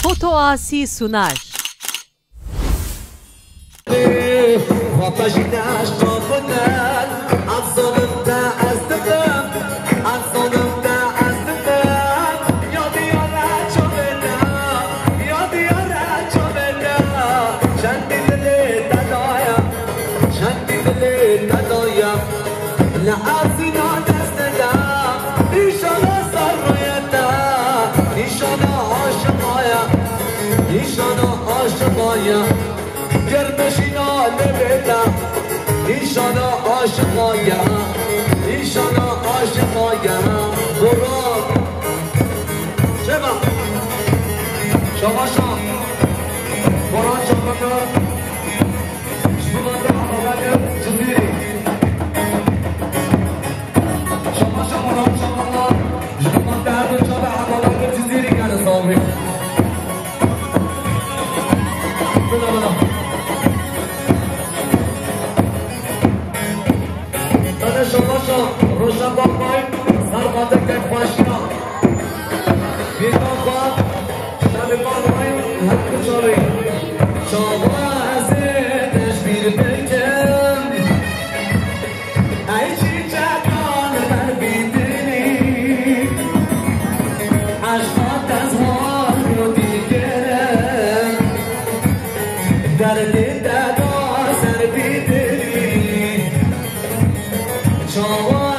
Foto Asi sunar. گرمشینا لبلا ایشانا عاشقایا ایشانا عاشقایا برو شما شما شما بران شما کن شما در حوالی جزیری شما شما رام شما شما در جاب حوالی جزیری کنه صابری روشن با پای سرماده که خوشنا بیدان خواب شب بانوی حق چاری شما از تشبیر بکن ای چی جکان در بیدنی عشقات از حال رو دیگرم درد دادا سر بیدنی شما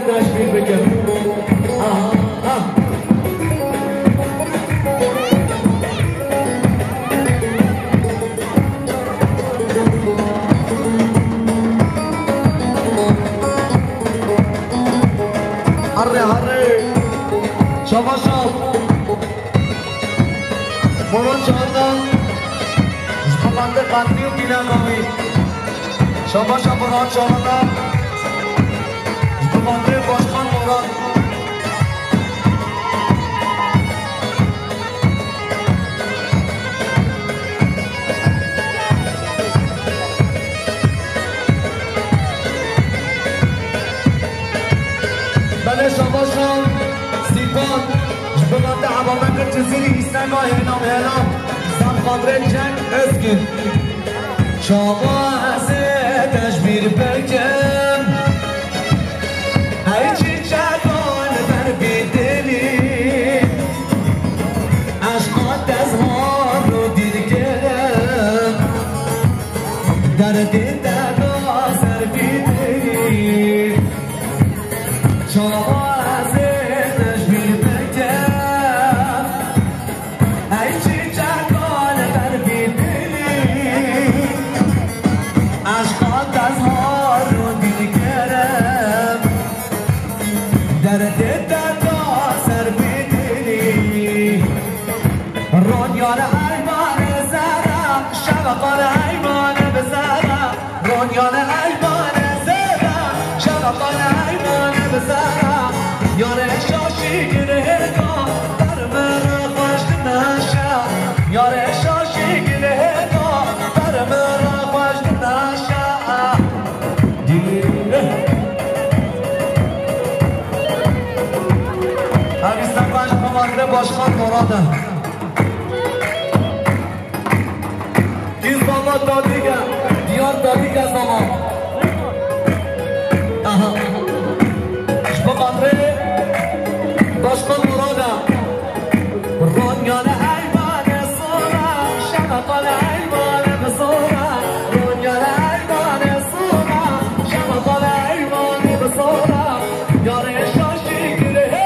تشبیه بکن هره شما شما برون چهاردن بنده قطعی و بینمامی شما شما برون چهاردن بنده باشخان مراد بله شما شما سیپان بنده عوامق جزیری ایستنگاه هنام هنام سمخاندره جنگ اسکین شما از تشبیر بکن ای چی جوان بر بیدلی عشقات از ها رو دیگرم درد ددا سر بیدلی شما از تشبیر بکن ای چی جوان بر بیدلی عشقات از ها رو دیگرم درد دادا سر بیدلی رونیان ایمان زدم شبقان ایمان بزدم رونیان ایمان زدم شبقان ایمان بزدم یاره شاشی گره کن در من خوشت نشم یاره شاشی گره کن در من خوشت نشم همیستن پنج ممانده باشخان مراده گیز بابا دادیگه دیار دادیگه زمان شبقانده باشخان مراده رونیان ایمان سورا شبقان ایمان بسورا رونیان ایمان سورا شبقان ایمان بسورا یاره شاشی گره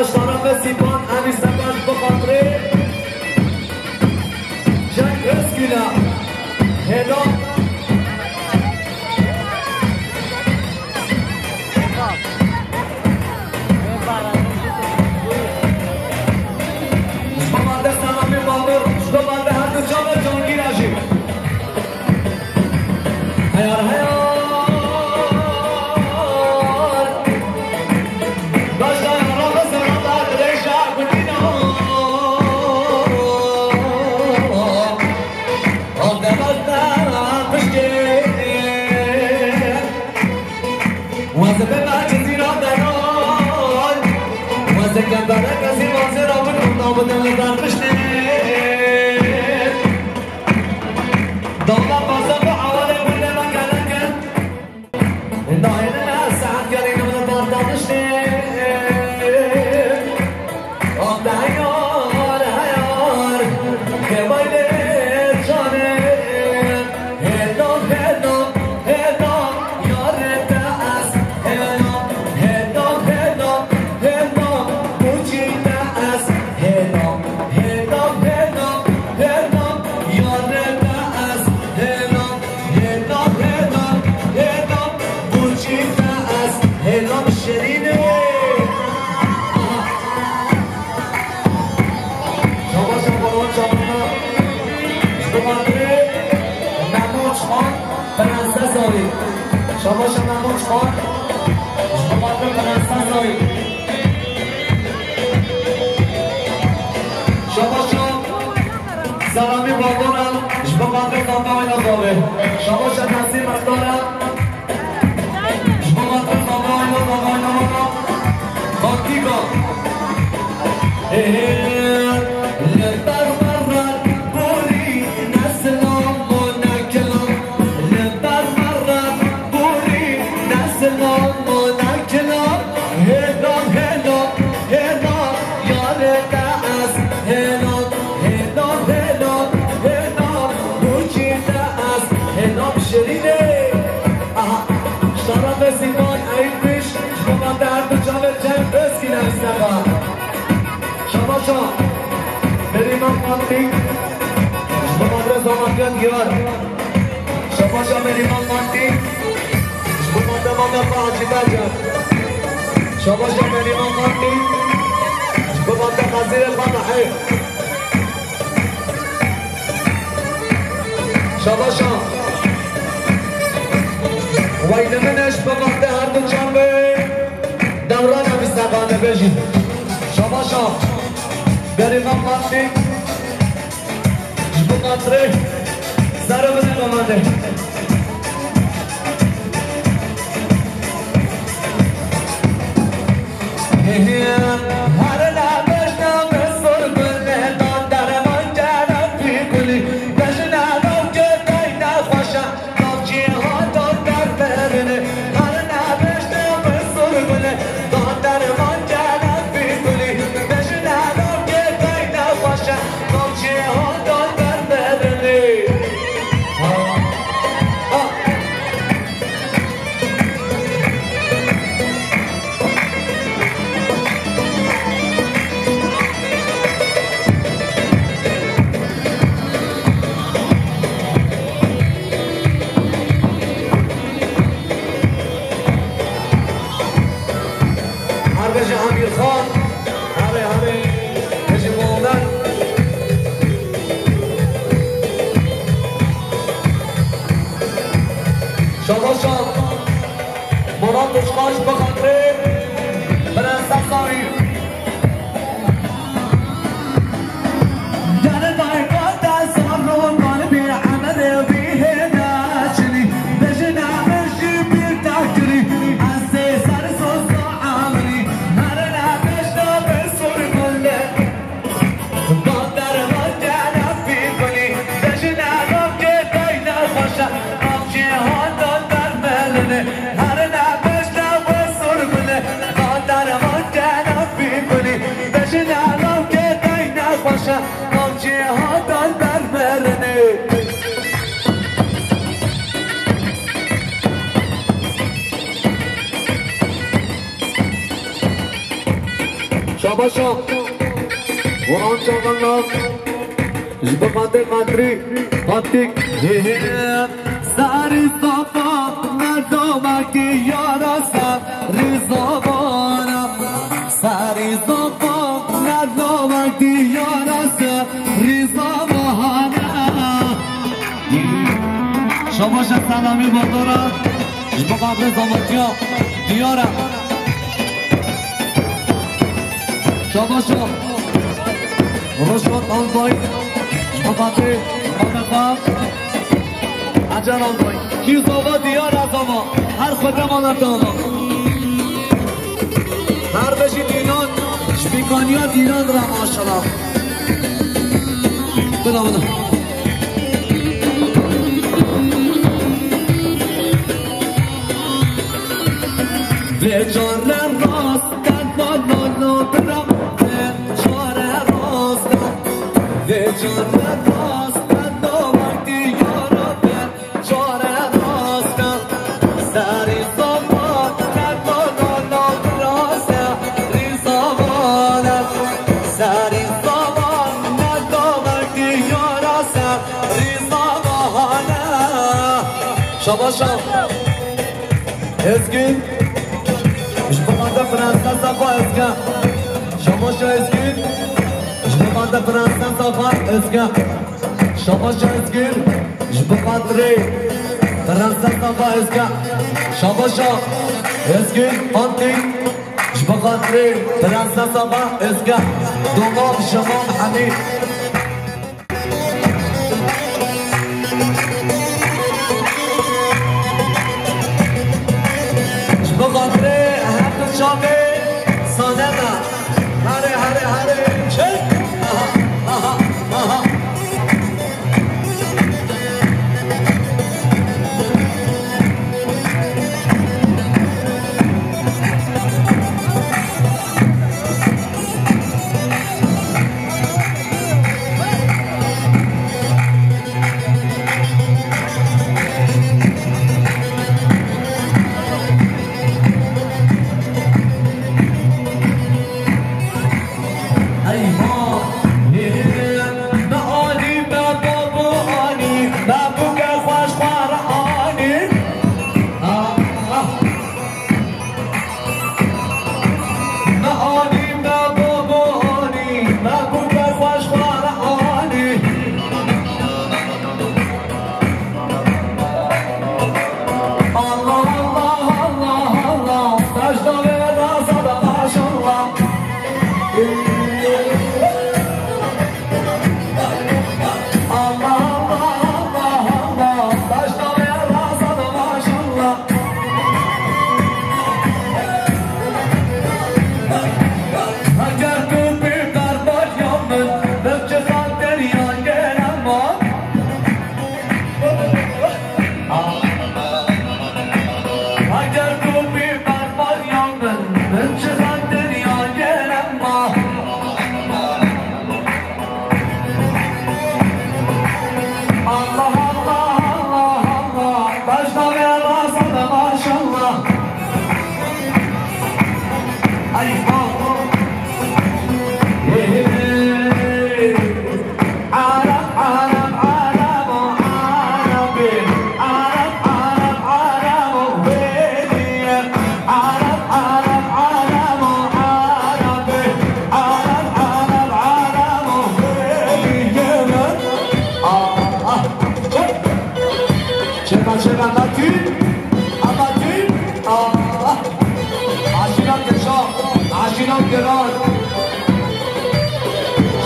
طرف سیپان امی سبز بخاطره جنگ اسکیلا هدا شمانده سلامی بالدر شمانده هر دو جامر جانگی رجیم هیار هیار كان برك زي وزير ومنهم نابض النظام مشنين دولة بازم وحوالي كل مكان كان الناين الناس ساعات قالين من البارد مشنين عمد عيار عيار كبايلي جانين هدام هدام هدام يار التأس هدام هدام هدام هدام شاباش ممنوش خان شباب پرنسس هایی شاباش سلامی بابانم شباب کامه های نظامه شاباش نسیم اختارم شباب کامه های نظامه خانتیگا لبر مرد بوری نسلام و نکلام لبر مرد بوری نسلام و نکلام هدام هدام هدام یار دعس هدام هدام هدام هدام بوچی دعس هدام شرینه شرف سیمان عید پیش شما درد جامل جمع بسکی نمیستقا شما شما بریم آمانتی شما رضا مکن گیار شما شما بریم آمانتی شما دمان فاجی بجر شما شما بریم آمانتی شما تخذیر خانحی شما شما وید منش بمانده هر دو جنبه دوران همیستقانه بجید شما شما بریم آمانتی شما قطره سر بزن آمانده هر نبش نمه سر گله دان در من جرم بی گلی بش ندام که دای نخوشم نام جیهان دان در برنه هر نبش نمه سر گله دان در من جرم بی گلی بش ندام که دای نخوشم نام جیهان دان در برنه بشه امیر خان همه بشه مومن شما شام مراد دشخاش بخاطره پرنسس هایی جانه دایگاه دستان رو کن بی عمل بی هداشنی بشه نمشی بی تحکری از سه سر سوزا عملی هر نبش نبش سر کله دادر ما جنب بی کنی بشه نگم که دای نخوشم نام جهان دادر ملنه هر نبش نبش سر کله دادر ما جنب شاباشا قرآن شاغلنا جبقات قدري قدك ساري صفا نظامك يا رسا رزابانا ساري صفا نظامك يا رسا رزابانا شاباشا سلامی بردارم جبقات رزامتیا دیارم شاباشا رشوت آنبای شباته آنفا عجل آنبای کیز آبا دیار از آبا هر خودمان اتاما هر بشی دینان شبیکانی ها دینان را ماشالله بدا بدا به جان راست بالا برم جان راست وقتی یارا به جان راست سری زمان ندانا راست ریزامان سری زمان ندانا یارا ریزامان شباشا ازگین مش بمانده فرانسه با ازگین شباشا ازگین جبقات فرانسان صفات ازگا شاباشا ازگیر جبقات ری فرانسان صفات ازگا شاباشا ازگیر آنتی جبقات ری فرانسان صفات ازگا دومام شمام حمید جبقات ری هر شامه سانما هره هره هره چه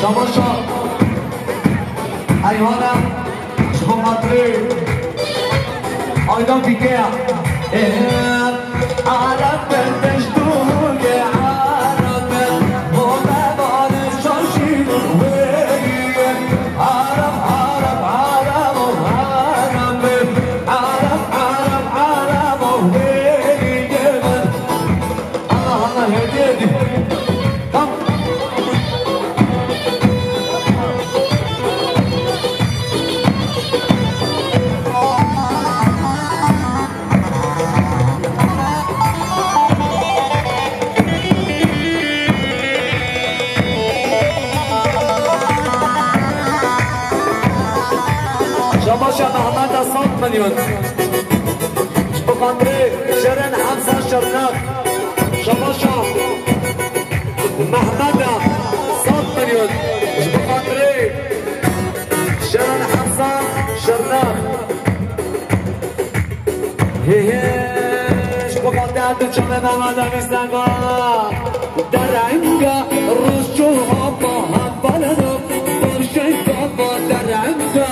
شاباشا ایوانم شما مطری آیدان بیگه عرب بندش دوگه عرب مولبان شاشید عرب عرب عرب عرب عرب عرب عرب الله الله هدیه دی مليون بقدري شرن حمزة شرناك شباشا محمد 100 مليون بقدري شرن حمزة شرناك هيش بقدري شرن محمد مستقا درعنقا رشو هبا هبالنو برشي بابا درعنقا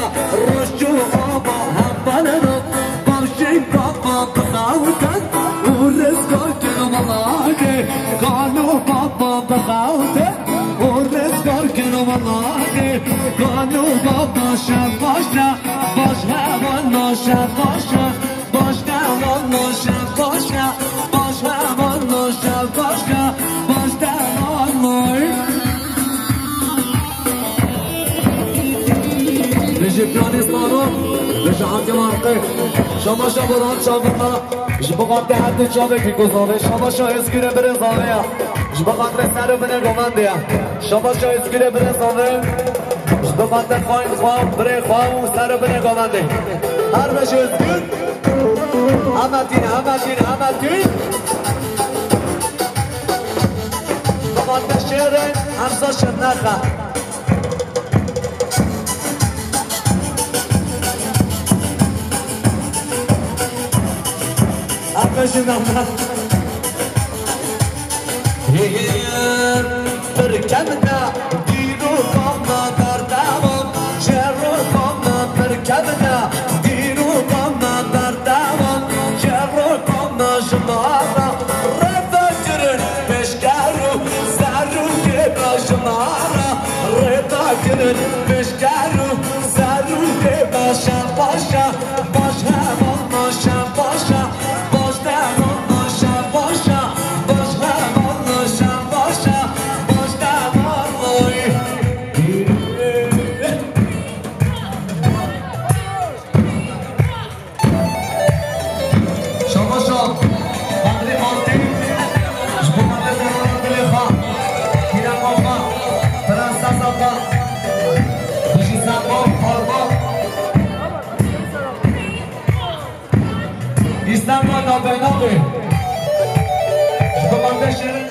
رشو هبا هبالنو برشي بابا بخاوتك ورزقك الملاقي قالوا بابا بخاوتك ورزقك الملاقي قالوا بابا شباشنا باشها وانا شباشنا باشنا وانا شباشنا باشها وانا شباشنا باشنا وانا نجي بلانستانو نجي عندي مرقي شماشا بران شابنا جبقات حد شابه کی گذاره شماشا اسکیره بره زانه جبقات سر بره گمنده شماشا اسکیره بره زانه جبقات خواهیم خواه بره خواه و سر بره گمنده هر بشه اسکیر همتین جبقات شهره همسا شرنخه أبشرنا بركبنا دينو قمنا دردامم جرو قمنا بركبنا دينو قمنا دردامم جرو قمنا جمارا رفاكرن بشكارو زارو كبا جمارا رفاكرن بشكارو زارو كبا شباشا باشا وانا شباشا İstanbul Nobel Komanda Şirin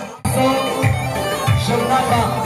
Şırnaka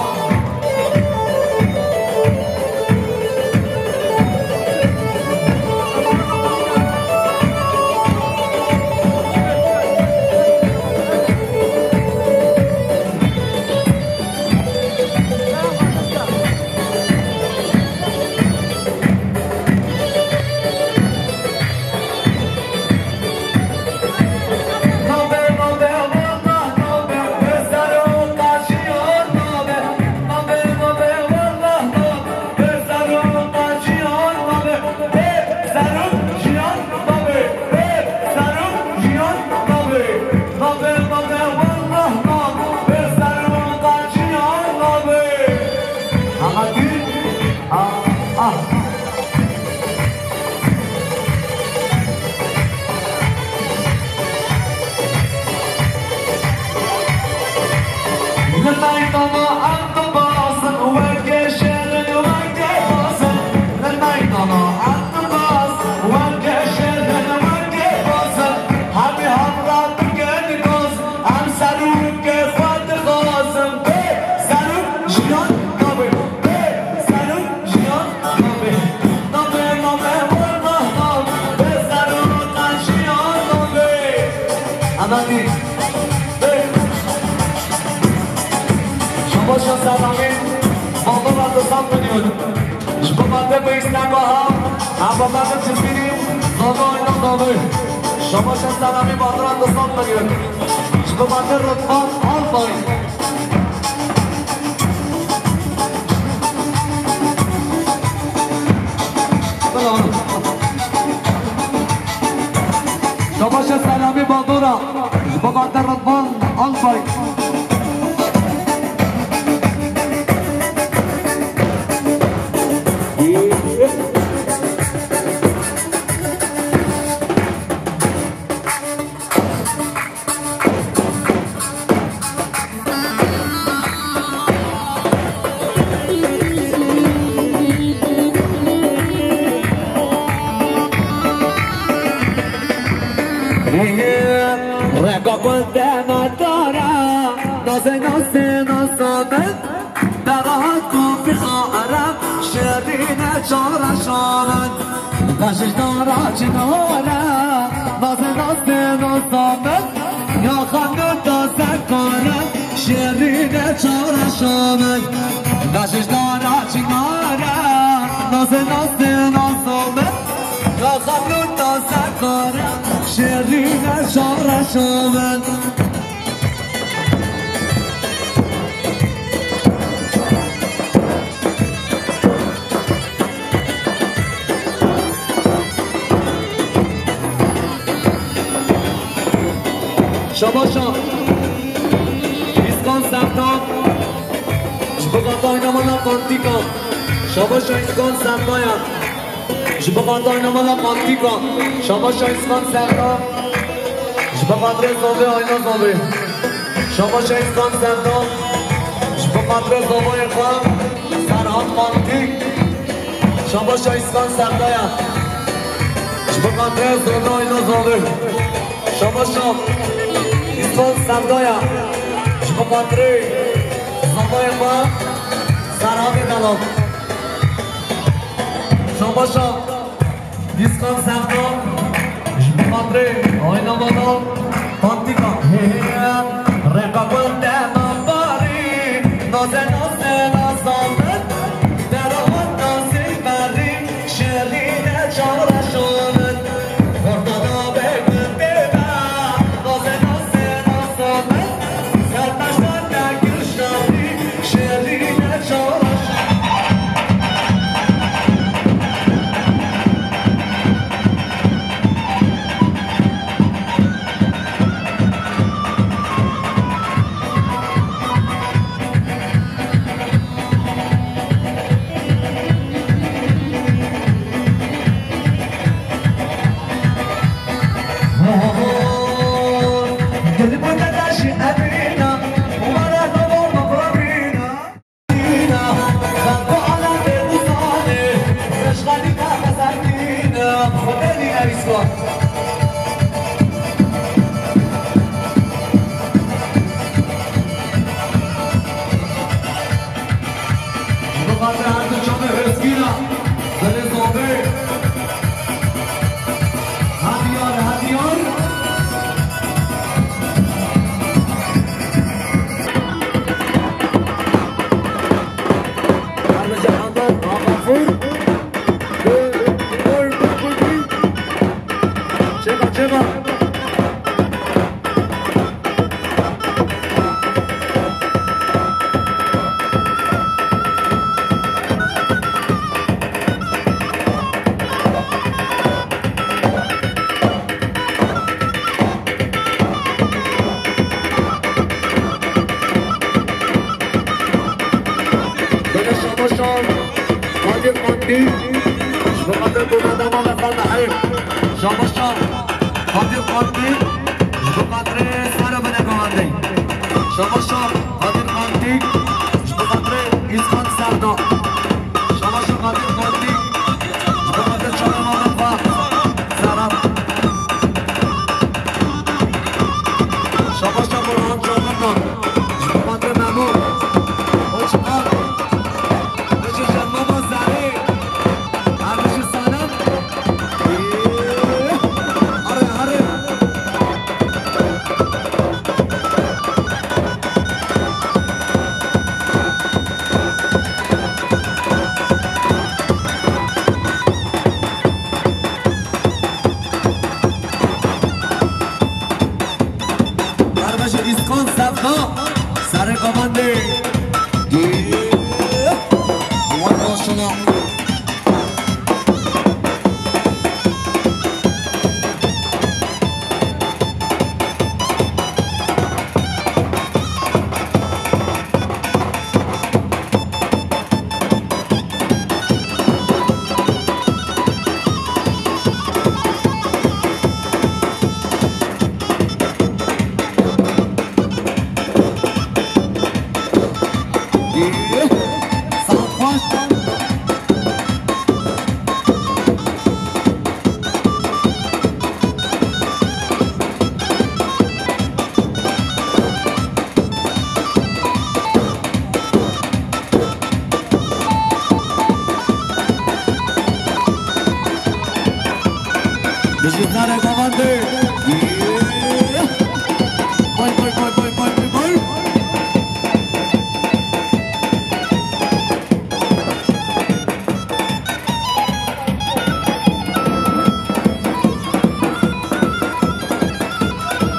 شماشا سلامی ماما را دوستم کنید شما بنده به ایستنگاه هم با بنده چیز بینیم نامه اینا نامه شماشا سلامی ماما را دوستم کنید شما بنده رتبان حال پایین شماشا سلامی ماما را شما بنده رتبان حال پایین رقا قدامت دارم ناز ناسامت براحت کن بخواهرم شیرین چارشامت بشش دارا چنارم ناز ناسامت یا خانم دازه کنم شیرین چارشامت بشش دارا چنارم ناز ناسامت یا خانم دازه کنم شیرین چارشامت شباشا ایسکان سفتان جبقات آینامالا قانتیکا شباشا ایسکان سفتایم جبقات آینامالا قانتیکا شباشا ایسکان سفتان جبقات رزاوه آینا زاوه شباشا ایسکان سفتان جبقات رزاوه خواه سرحان قانتیک شباشا ایسکان سفتایم جبقات رزاوه آینا زاوه شباشا ایسکان سردایا شما قدری زبای ما سرحان دلم شما شا ایسکان سردا شما قدری آینا مانا پانتیکا رقا گلده من باری نازه نازامت درآمد نازی بری شیرین چارشامت خردادا بگم ببر نازه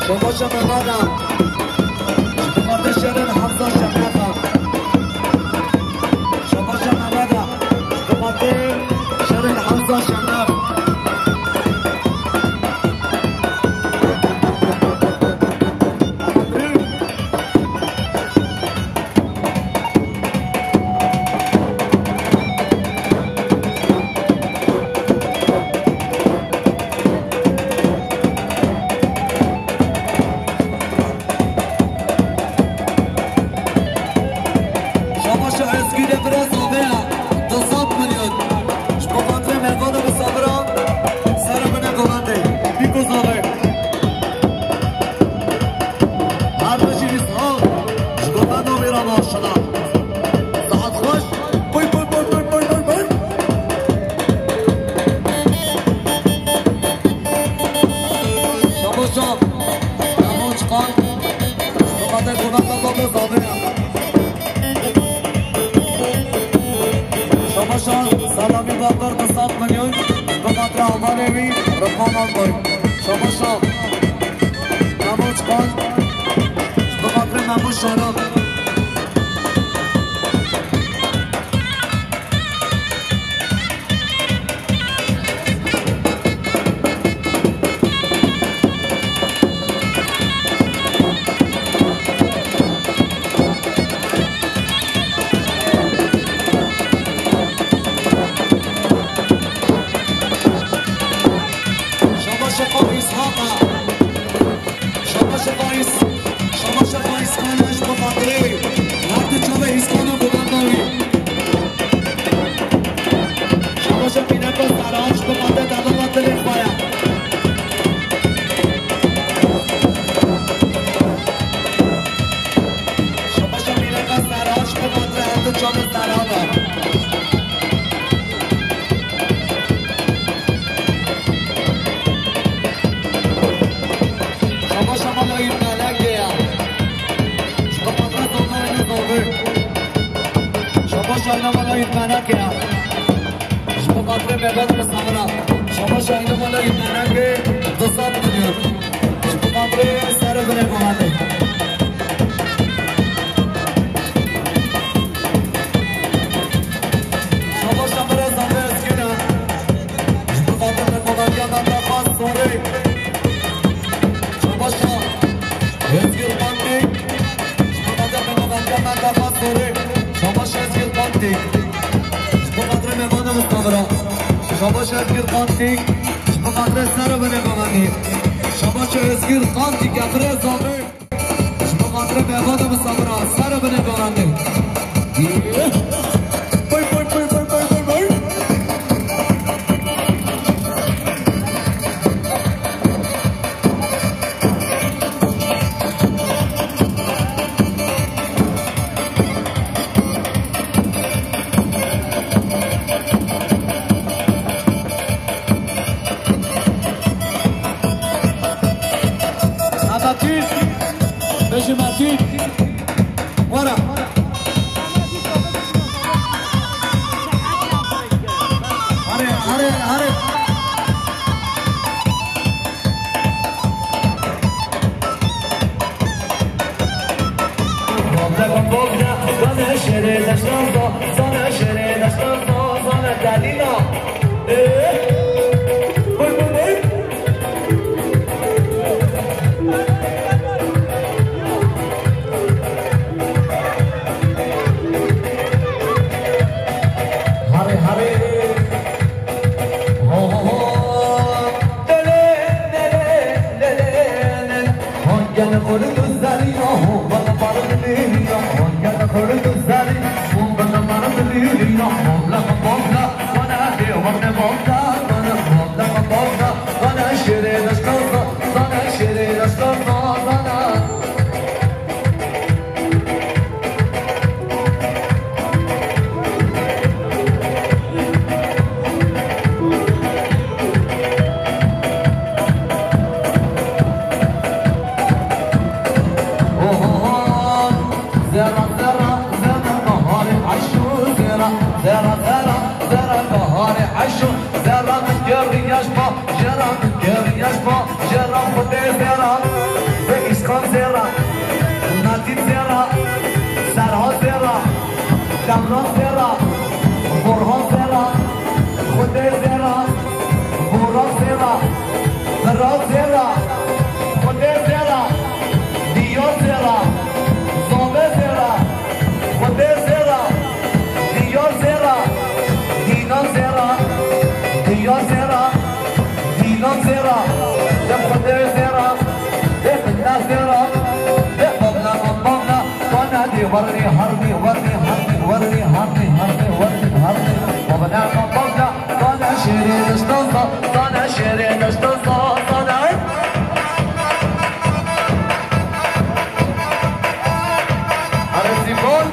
شما شمردم شما شرن حمزه شمردم شما شمردم شما شرن حمزه شمردم سلامی باقر قصاب منیون بقدر آمانوی رقم آموی شما شام نموچ کن بقدر نموش شرم شما شاید مالا این منگه دوستان میدونیم شما قبره سر بره بمانده شما شماره زنده اسکینه شما قبره بمانده من نخواست سوری شما شما اسکیل بانده شما قبره بمانده من نخواست سوری شما شما اسکیل بانده شما قبره ممانه مستقره شما شرکت قانتی شما قدر سر بره بمانی شما شرکت قانتی گفره زامه شما قدر مهمان مسافره سر بره بمانی بای بای بای بای بای بای Beijo, Martim. Bora. Hare, hare, hare. Bogna, zane şere daştanzo, zane şere daştanzo, zane dalina. Boy boy boy. زيرا نادين زيرا سرها زيرا دمران زيرا برهان زيرا خدي زيرا بورا زيرا براز زيرا خدي زيرا ديار زيرا زامه زيرا خدي زيرا ديار زيرا دينان زيرا ديار زيرا دينان زيرا دم خدي زيرا دم الناس زيرا دم بابنا بابنا وانا دي ورني هرني ورني هرني ورني هرني هرني ورني هرني بابنا بابنا وانا شيرين استنصا وانا شيرين استنصا وانا الرسيفون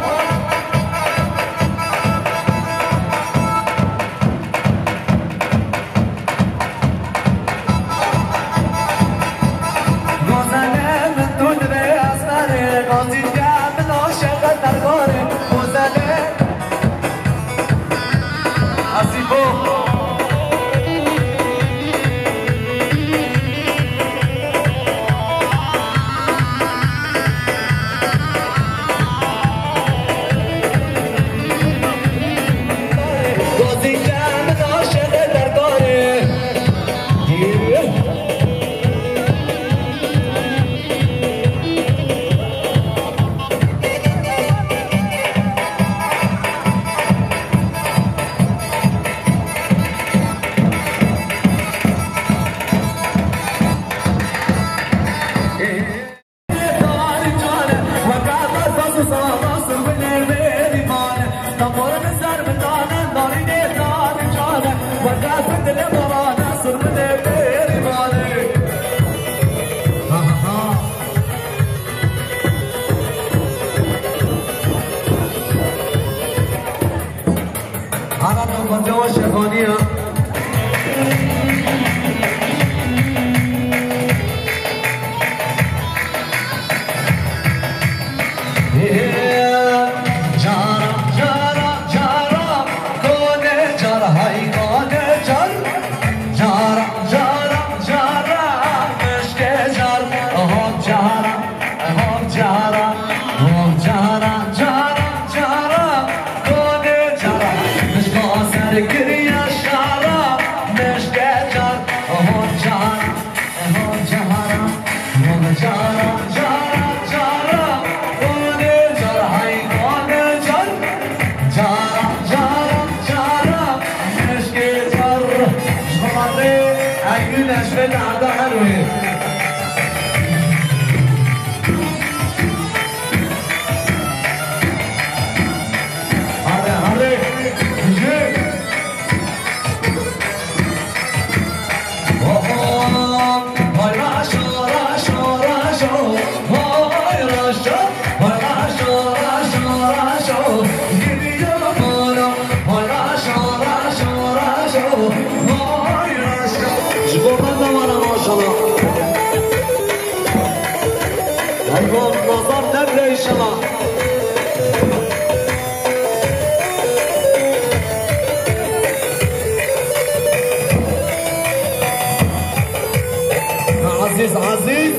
عزيز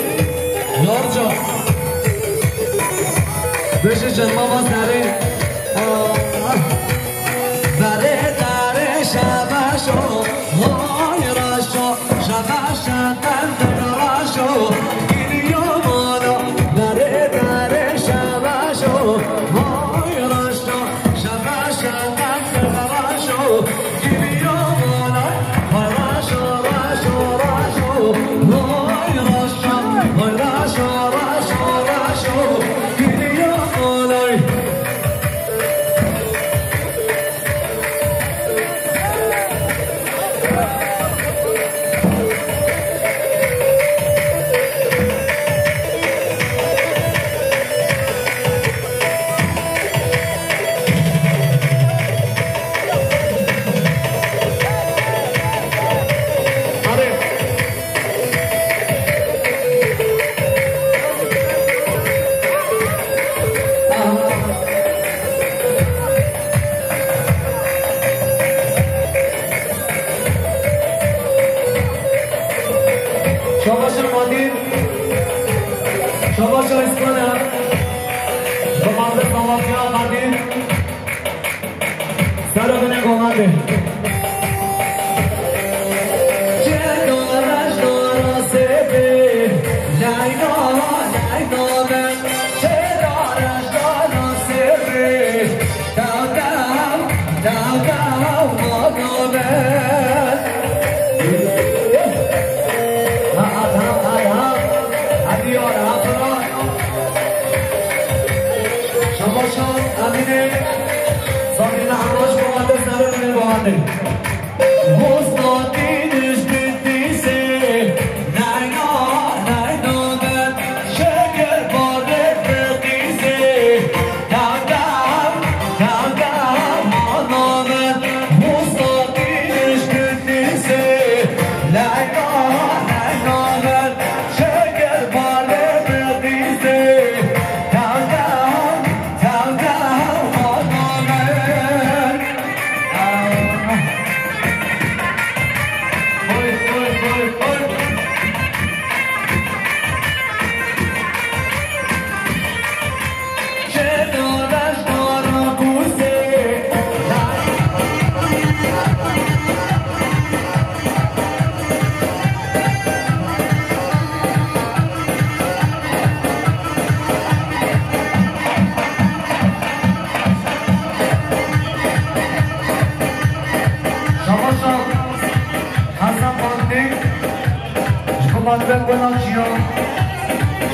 يرجع بش جنما وزاري داره داره شباشو های راشو شباشا تند راشو گیریو مانا داره داره شباشو های راشو شباشا تند راشو گیریو مانا راشو راشو راشو های راشو راشو راشو راشو گیریو مانا Şabaşa İskana. Şabaşa Savaşya Kadin. Sarabine Kovadi.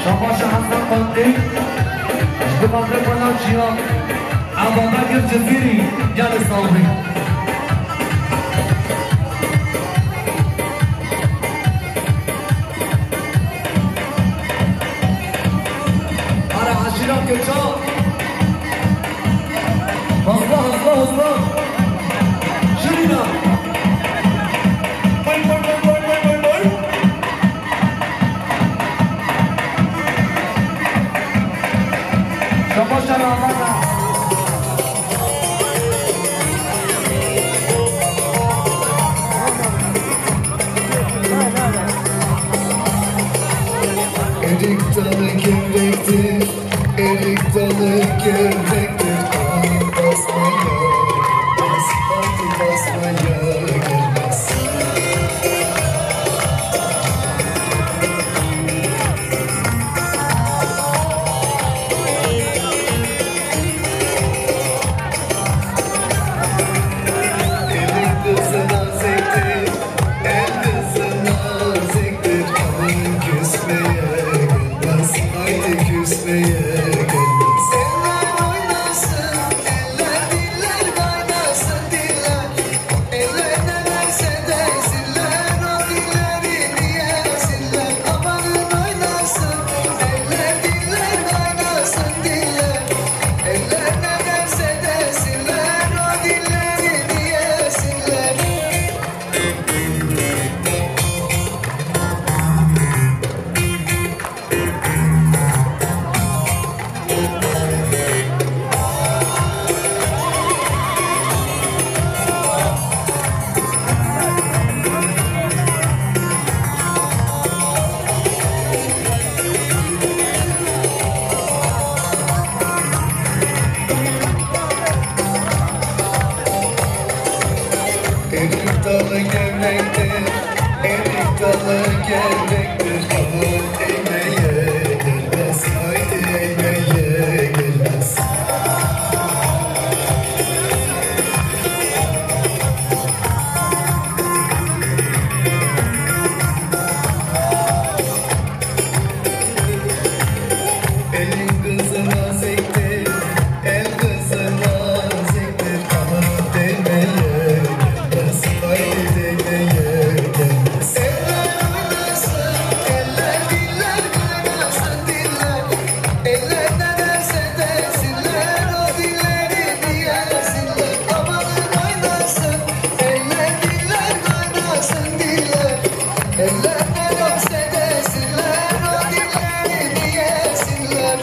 Şabaşa Hasan Kondi, Şubat'ta Panaçya, Abu Bakr Ceziri, Gel Salvi. Ara aşira köça. Hızlı. Şurada. Boy. Şabaşa Ramazan. Erik dalı gevrektir, erik dalı gevrektir. Aman basmaya, asfaltı basmaya gelmez. Erik kızı naziktir, el kızı naziktir. Aman küsmeye gelmez, haydi küsmeye gelmez. Eller oynasın, eller diller kaynasın diller. Eller ne derse desinler, o dilleri diyesinler. Amanın oynasın, eller diller kaynasın diller. Eller ne derse desinler, o dilleri diyesinler. Erik dalı gevrektir, erik dalı gevrektir. Aman eğmeye gelmez, haydi eğmeye gelmez. Elin kızı naziktir, el kızı naziktir. Aman değmeye gelmez, haydi değmeye gelmez. Eller oynasın, eller diller kaynasın diller. Eller ne derse desinler, o dilleri diyesinler. Amanın oynasın, eller diller kaynasın diller. Eller ne derse desinler, o dilleri diyesinler.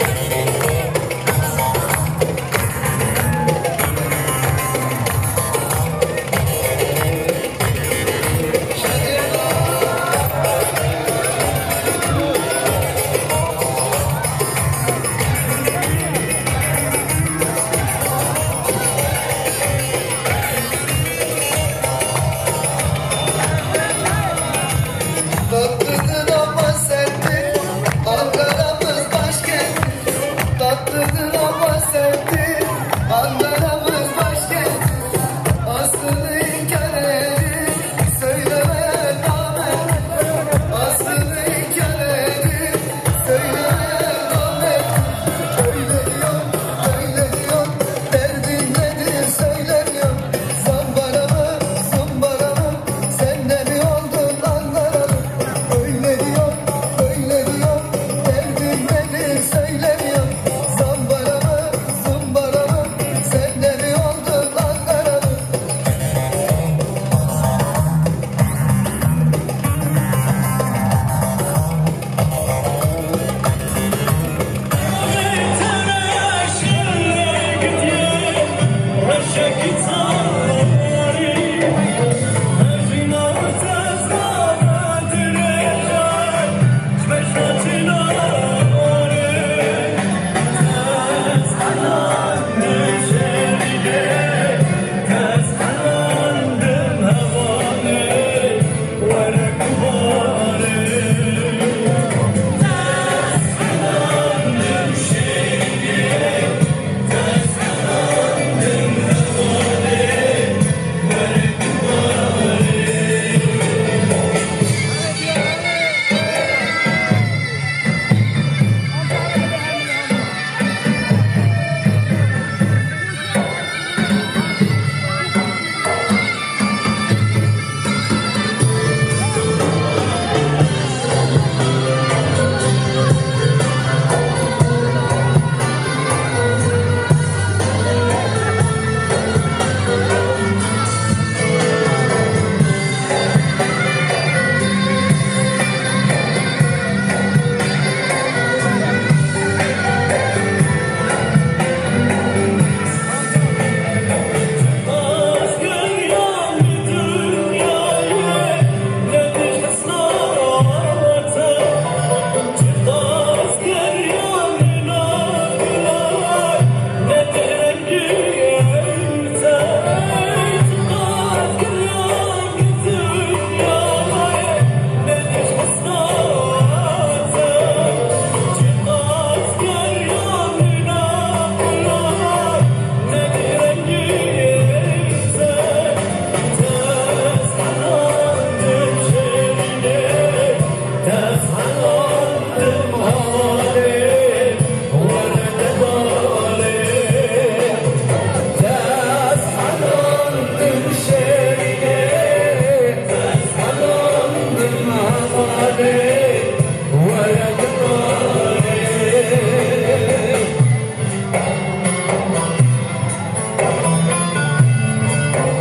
Yaşlıdır ama sevdi Ankara'mız başkent Aslını inkar edip söylemeye rağmen Aslını inkar edip söylemeye rağmen Öyle diyor derdin nedir söylemiyor Zambara mı sen de mi oldun Ankaralı Öyle diyor derdin nedir söylemiyor Zambara mı sen de mi oldun Ankaralı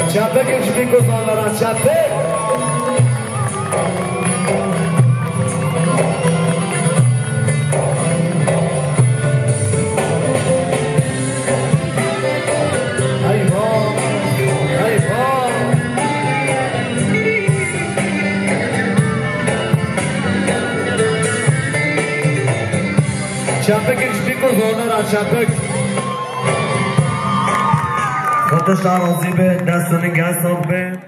Ciappe che ci dico con la ciappe Ciappe che ci dico con la ciappe Fotoşlar olsun be, derslerin gel son be.